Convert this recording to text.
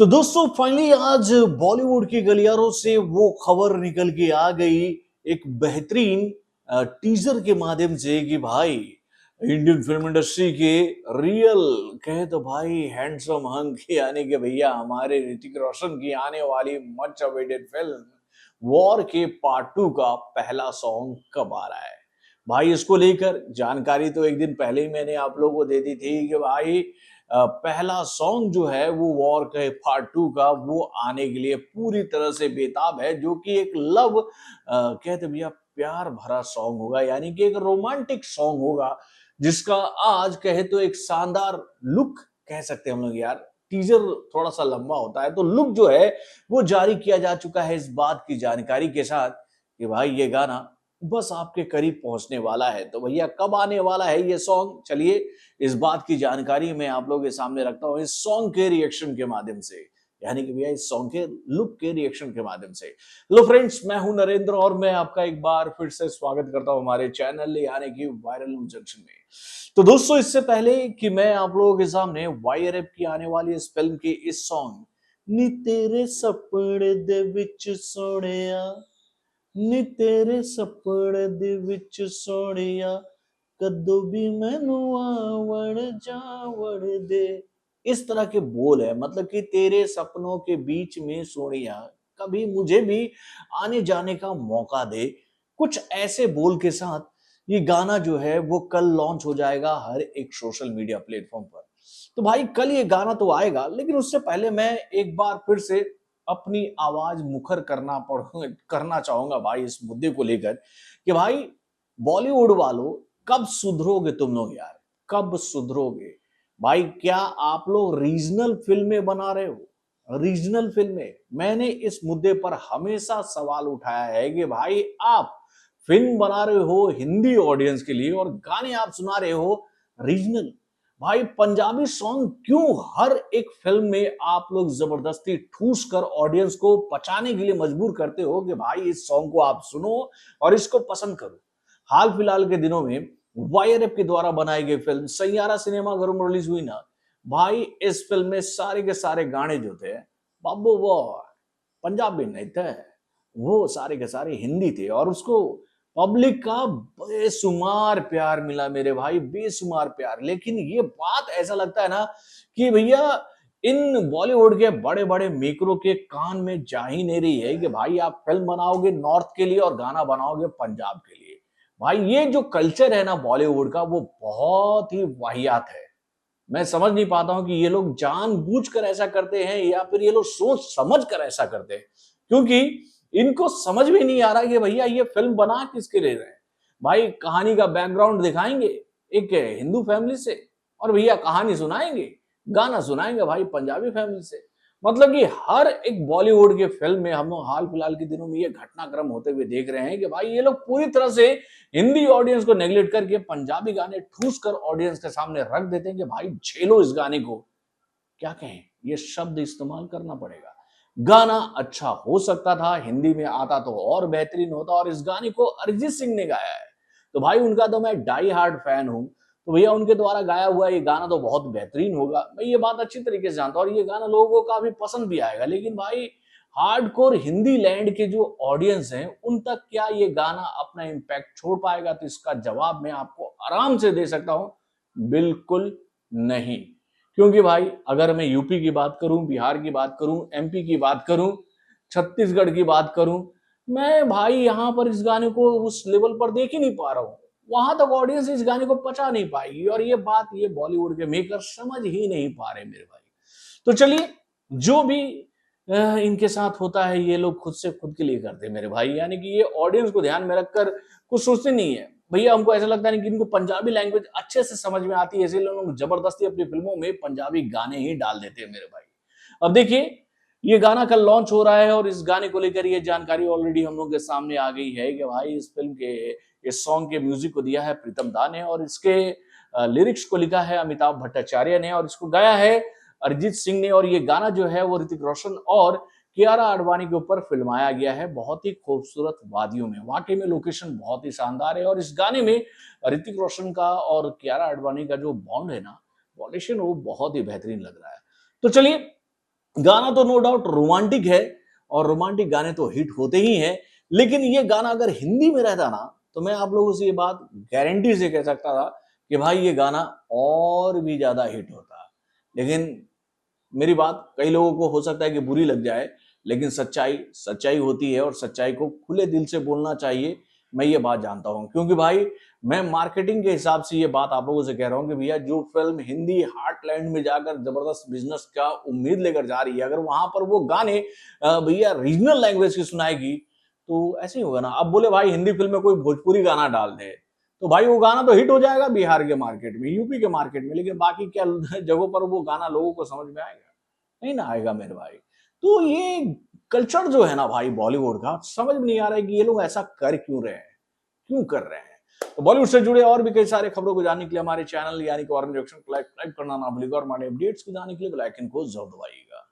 तो दोस्तों फाइनली आज बॉलीवुड की गलियारों से वो खबर निकल के आ गई एक बेहतरीन टीजर के माध्यम से कि भाई इंडियन फिल्म इंडस्ट्री के रियल कहे तो भाई हैंडसम हंक यानी कि भैया हमारे ऋतिक रोशन की आने वाली मच अवेटेड फिल्म वॉर के पार्ट 2 का पहला सॉन्ग कब आ रहा है। भाई इसको लेकर जानकारी तो एक दिन पहले ही मैंने आप लोगों को दे दी थी कि भाई पहला सॉन्ग जो है वो वॉर के पार्ट 2 का वो आने के लिए पूरी तरह से बेताब है, जो कि एक लव कहते भैया प्यार भरा सॉन्ग होगा, यानी कि एक रोमांटिक सॉन्ग होगा जिसका आज कहे तो एक शानदार लुक कह सकते हैं हम लोग यार। टीजर थोड़ा सा लंबा होता है तो लुक जो है वो जारी किया जा चुका है इस बात की जानकारी के साथ कि भाई ये गाना बस आपके करीब पहुंचने वाला है। तो भैया कब आने वाला है ये सॉन्ग, चलिए इस बात की जानकारी मैं आप लोगों के सामने रखता हूं इस सॉन्ग के रिएक्शन के माध्यम से, यानी कि भैया इस सॉन्ग के लुक के रिएक्शन के माध्यम से। हेलो फ्रेंड्स, मैं हूं नरेंद्र और मैं आपका एक बार फिर से स्वागत करता हूं हमारे चैनल यानी कि वायरल न्यूज जंक्शन में। तो दोस्तों इससे पहले कि मैं आप लोगों के सामने वाईआरएफ की आने वाली इस फिल्म के इस सॉन्ग नी तेरे सपने दे विच सोनिया नी तेरे सपने दे विच सोनिया कदों भी मैनू आवड़ जावड़ दे, इस तरह के बोल है। मतलब कि तेरे सपनों के बीच में सोनिया कभी मुझे भी आने जाने का मौका दे, कुछ ऐसे बोल के साथ ये गाना जो है वो कल लॉन्च हो जाएगा हर एक सोशल मीडिया प्लेटफॉर्म पर। तो भाई कल ये गाना तो आएगा, लेकिन उससे पहले मैं एक बार फिर से अपनी आवाज मुखर करना चाहूंगा भाई इस मुद्दे को लेकर कि भाई बॉलीवुड वालों कब सुधरोगे तुम लोग यार, कब सुधरोगे भाई? क्या आप लोग रीजनल फिल्में बना रहे हो? रीजनल फिल्में, मैंने इस मुद्दे पर हमेशा सवाल उठाया है कि भाई आप फिल्म बना रहे हो हिंदी ऑडियंस के लिए और गाने आप सुना रहे हो रीजनल। भाई पंजाबी सॉन्ग क्यों हर एक फिल्म में आप लोग जबरदस्ती ठूस कर ऑडियंस को पचाने के लिए मजबूर करते हो कि भाई इस सॉन्ग को आप सुनो और इसको पसंद करो। हाल फिलहाल के दिनों में वाईआरएफ के द्वारा बनाई गई फिल्म सैयारा सिनेमा घरों में रिलीज हुई ना, भाई इस फिल्म में सारे के सारे गाने जो थे बाबू वो पंजाबी नहीं थे, वो सारे के सारे हिंदी थे और उसको पब्लिक का बेसुमार प्यार मिला मेरे भाई, बेसुमार प्यार। लेकिन ये बात ऐसा लगता है ना कि भैया इन बॉलीवुड के बड़े बड़े मेकरों के कान में जा ही नहीं रही है कि भाई आप फिल्म बनाओगे नॉर्थ के लिए और गाना बनाओगे पंजाब के लिए। भाई ये जो कल्चर है ना बॉलीवुड का वो बहुत ही वाहियात है। मैं समझ नहीं पाता हूं कि ये लोग जानबूझकर ऐसा करते हैं या फिर ये लोग सोच समझ कर ऐसा करते हैं, क्योंकि इनको समझ में नहीं आ रहा कि भैया ये फिल्म बना किसके लिए रहे हैं। भाई कहानी का बैकग्राउंड दिखाएंगे एक हिंदू फैमिली से और भैया कहानी सुनाएंगे, गाना सुनाएंगे भाई पंजाबी फैमिली से। मतलब कि हर एक बॉलीवुड के फिल्म में हम लोग हाल फिलहाल के दिनों में ये घटनाक्रम होते हुए देख रहे हैं कि भाई ये लोग पूरी तरह से हिंदी ऑडियंस को नेगलेक्ट करके पंजाबी गाने ठूस कर ऑडियंस के सामने रख देते हैं कि भाई झेलो इस गाने को। क्या कहें, ये शब्द इस्तेमाल करना पड़ेगा। गाना अच्छा हो सकता था, हिंदी में आता तो और बेहतरीन होता, और इस गाने को अरिजीत सिंह ने गाया है। तो भाई उनका तो मैं डाई हार्ड फैन हूं, तो भैया उनके द्वारा गाया हुआ ये गाना तो बहुत बेहतरीन होगा, मैं ये बात अच्छी तरीके से जानता हूं और ये गाना लोगों को काफी पसंद भी आएगा। लेकिन भाई हार्डकोर हिंदी लैंड के जो ऑडियंस हैं उन तक क्या ये गाना अपना इम्पैक्ट छोड़ पाएगा? तो इसका जवाब मैं आपको आराम से दे सकता हूं, बिल्कुल नहीं। क्योंकि भाई अगर मैं यूपी की बात करूं, बिहार की बात करूं, एमपी की बात करूं, छत्तीसगढ़ की बात करूं, मैं भाई यहां पर इस गाने को उस लेवल पर देख ही नहीं पा रहा हूं। वहां तक ऑडियंस इस गाने को पचा नहीं पाएगी और ये बात ये बॉलीवुड के मेकर समझ ही नहीं पा रहे मेरे भाई। तो चलिए, जो भी इनके साथ होता है ये लोग खुद से खुद के लिए करते हैं मेरे भाई, यानी कि ये ऑडियंस को ध्यान में रखकर कुछ सोचते नहीं है। भैया हमको ऐसा लगता है कि इनको पंजाबी लैंग्वेज अच्छे से समझ में आती है, इसलिए लोग जबरदस्ती अपनी फिल्मों में पंजाबी गाने ही डाल देते हैं मेरे भाई। अब देखिए ये गाना कल लॉन्च हो रहा है और इस गाने को लेकर ये जानकारी ऑलरेडी हम लोग के सामने आ गई है कि भाई इस फिल्म के इस सॉन्ग के म्यूजिक को दिया है प्रीतम दा ने और इसके लिरिक्स को लिखा है अमिताभ भट्टाचार्य ने और इसको गाया है अरिजीत सिंह ने। और ये गाना जो है वो ऋतिक रोशन और कियारा आडवाणी के ऊपर फिल्माया गया है बहुत ही खूबसूरत वादियों में। वाकई में लोकेशन बहुत ही शानदार है और इस गाने में ऋतिक रोशन का और कियारा आडवाणी का जो बॉन्ड है ना, बॉन्डेशन, वो बहुत ही बेहतरीन लग रहा है। तो चलिए गाना तो नो डाउट रोमांटिक है और रोमांटिक गाने तो हिट होते ही हैं, लेकिन ये गाना अगर हिंदी में रहता ना तो मैं आप लोगों से ये बात गारंटी से कह सकता था कि भाई ये गाना और भी ज्यादा हिट होता। लेकिन मेरी बात कई लोगों को हो सकता है कि बुरी लग जाए, लेकिन सच्चाई सच्चाई होती है और सच्चाई को खुले दिल से बोलना चाहिए। मैं ये बात जानता हूँ क्योंकि भाई मैं मार्केटिंग के हिसाब से ये बात आप लोगों से कह रहा हूँ कि भैया जो फिल्म हिंदी हार्टलैंड में जाकर जबरदस्त बिजनेस का उम्मीद लेकर जा रही है, अगर वहां पर वो गाने भैया रीजनल लैंग्वेज की सुनाएगी तो ऐसे ही होगा ना। अब बोले भाई हिंदी फिल्म में कोई भोजपुरी गाना डाल दे तो भाई वो गाना तो हिट हो जाएगा बिहार के मार्केट में, यूपी के मार्केट में, लेकिन बाकी क्या जगहों पर वो गाना लोगों को समझ में आएगा? नहीं ना आएगा मेरे भाई। तो ये कल्चर जो है ना भाई बॉलीवुड का, समझ में नहीं आ रहा है कि ये लोग ऐसा कर क्यों रहे हैं, क्यों कर रहे हैं। तो बॉलीवुड से जुड़े और भी कई सारे खबरों को जानने के लिए हमारे चैनल यानी कि ऑरेंज जंक्शन को लाइक करना ना भूलिएगा और हमारे अपडेट्स को जानने के लिए बेल आइकन को जरूर दबाइएगा।